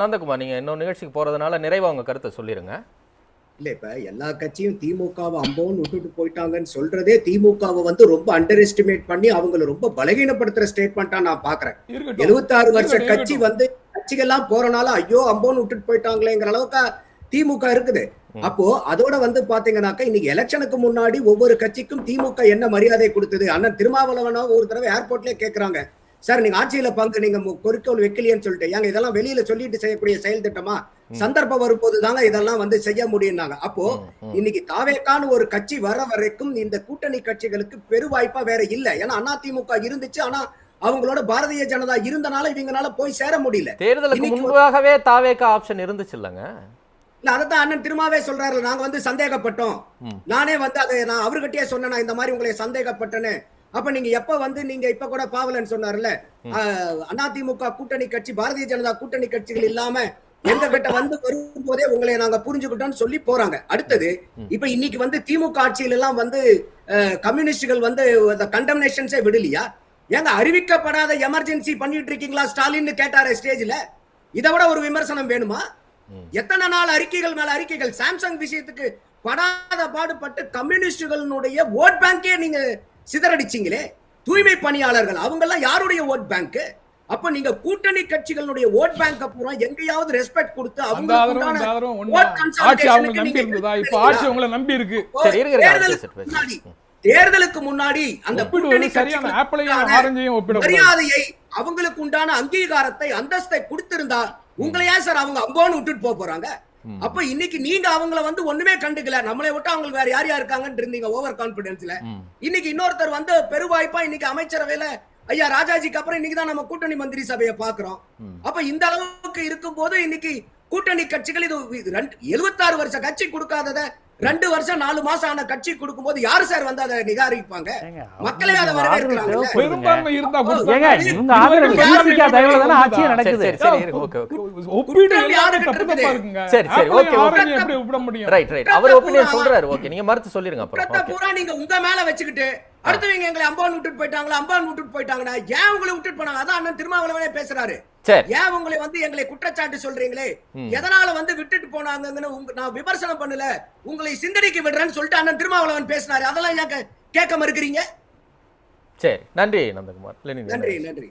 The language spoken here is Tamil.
நந்தகுமார், நீங்க இன்னொரு நிகழ்ச்சிக்கு போறதுனால நிறைவா உங்க கருத்தை சொல்லிருங்க. இல்ல இப்ப எல்லா கட்சியும் திமுகவை அம்போன்னு விட்டுட்டு போயிட்டாங்கன்னு சொல்றதே திமுகவை வந்து ரொம்ப அண்டர் எஸ்டிமேட் பண்ணி அவங்களை ரொம்ப பலகீனப்படுத்துற ஸ்டேட்மெண்டா நான் பாக்குறேன். 76 வருஷ கட்சி வந்து கட்சிகள்லாம் போறனால ஐயோ அம்போன்னு விட்டுட்டு போயிட்டாங்களேங்கிற அளவுக்கு திமுக இருக்குது. அப்போ அதோட வந்து பாத்தீங்கன்னாக்கா இன்னைக்கு எலெக்ஷனுக்கு முன்னாடி ஒவ்வொரு கட்சிக்கும் திமுக என்ன மரியாதை கொடுத்தது. அண்ணன் திருமாவளவனோ ஒரு தடவை ஏர்போர்ட்லயே கேக்குறாங்க, சார் நீங்க ஆட்சியில பங்கு நீங்க குறிக்கோள் வைக்கலையேன்னு சொல்லிட்டு, ஏங்க இதெல்லாம் வெளியில சொல்லிட்டு செய்யக்கூடிய செயல் திட்டமா, சந்தர்ப்பம் வரும்போது தாங்க இதெல்லாம் வந்து செய்ய முடியும்னாங்க. அப்போ இன்னைக்கு தாவேக்கான்னு ஒரு கட்சி வர வரைக்கும் இந்த கூட்டணி கட்சிகளுக்கு பெருவாய்ப்பா வேற இல்ல. ஏன்னா அதிமுக இருந்துச்சு, ஆனா அவங்களோட பாரதிய ஜனதா இருந்தனால இவங்கனால போய் சேர முடியல. தேர்தலுக்கு முன்பாகவே தாவேக்கா ஆப்ஷன் இருந்துச்சு இல்லங்க? இல்ல அதத்தான் அண்ணன் திருமாவே சொல்றாரு, நாங்க வந்து சந்தேகப்பட்டோம். நானே வந்து அதை நான் அவர்கிட்டயே சொன்னேன், இந்த மாதிரி உங்களை சந்தேகப்பட்டேன்னு. அப்ப நீங்க எப்ப வந்து நீங்க இப்ப கூட பாவலன் சொன்னார்ல, அதிமுக கூட்டணி கட்சி பாரதிய ஜனதா கூட்டணி கட்சிகள் இல்லாம எங்க கிட்ட வந்து வரும்போதே உங்களை நாங்க புரிஞ்சுக்கிட்டோம்னு சொல்லி போறாங்க. அடுத்தது இப்ப இன்னைக்கு வந்து திமுக ஆட்சியில எல்லாம் வந்து கம்யூனிஸ்டுகள் வந்து கண்டம்னேஷன்ஸே விடலையா? ஏங்க அறிவிக்கப்படாத எமர்ஜென்சி பண்ணிட்டு இருக்கீங்களா ஸ்டாலின் கேட்டாரு ஸ்டேஜ்ல. இதை விட ஒரு விமர்சனம் வேணுமா? எத்தனை நாள் அறிக்கைகள் மேல அறிக்கைகள். சாம்சங் விஷயத்துக்கு படாத பாடுபட்டு கம்யூனிஸ்டுகளுடைய ஓட் பேங்கே நீங்க சிதறடிச்சீங்களே. தூய்மை பணியாளர்கள் அவங்க எல்லாம் யாருடைய ஓட் பேங்க்? அப்ப நீங்க கூட்டணி கட்சிகளுடைய ஓட் பேங்க் பூரா எங்கேயாவது ரெஸ்பெக்ட் கொடுத்து தேர்தலுக்கு முன்னாடி அந்த மரியாதையை அவங்களுக்கு உண்டான அங்கீகாரத்தை அந்தஸ்தை கொடுத்திருந்தா உங்களை ஏன் சார் அவங்க அம்போன்னு விட்டுட்டு போறாங்க? அப்ப இன்னைக்கு நீங்க அவங்கள வந்து ஒண்ணுமே கண்டுக்கல, நம்மளை விட்டு அவங்க வேற யார் யார் இருக்காங்கன்னு இருந்தீங்க ஓவர் கான்பிடன்ஸ்ல. இன்னைக்கு இன்னொருத்தர் வந்து பெருவாய்ப்பா இன்னைக்கு அமைச்சரவையில ஐயா ராஜாஜிக்கு அப்புறம் இன்னைக்கு தான் நம்ம கூட்டணி மந்திரி சபையை பாக்குறோம். அப்ப இந்த அளவுக்கு இருக்கும் போது இன்னைக்கு கூட்டணி கட்சிகள் இது 76 வருஷ கட்சி கொடுக்காதத 2 வருஷம் 4 மாசம் ஆன கட்சி கொடுக்கும் போது யாரு சார் வந்து அதை நிகாரிப்பாங்க? மக்களே அதை வரவேற்கிறாங்க. நீங்க உங்க மேல வச்சுக்கிட்டு அடுத்தவங்க எங்களை அம்பான் விட்டுட்டு போயிட்டாங்கன்னா ஏன் உங்களை விட்டுட்டு போனாங்க? அதான் அண்ணன் திருமாவளவனே பேசுறாரு. ஏன் உங்களை வந்து எங்களை குற்றச்சாட்டு சொல்றீங்களே, எதனால வந்து விட்டுட்டு போனாங்கன்னு நான் விமர்சனம் பண்ணல, உங்களை சிந்தனைக்கு விடுறேன்னு சொல்லிட்டு அண்ணன் திருமாவளவன் பேசினாரு. அதெல்லாம் ஏன் கேட்க மறுக்கிறீங்க? சரி, நன்றி நந்தகுமார். நன்றி நன்றி.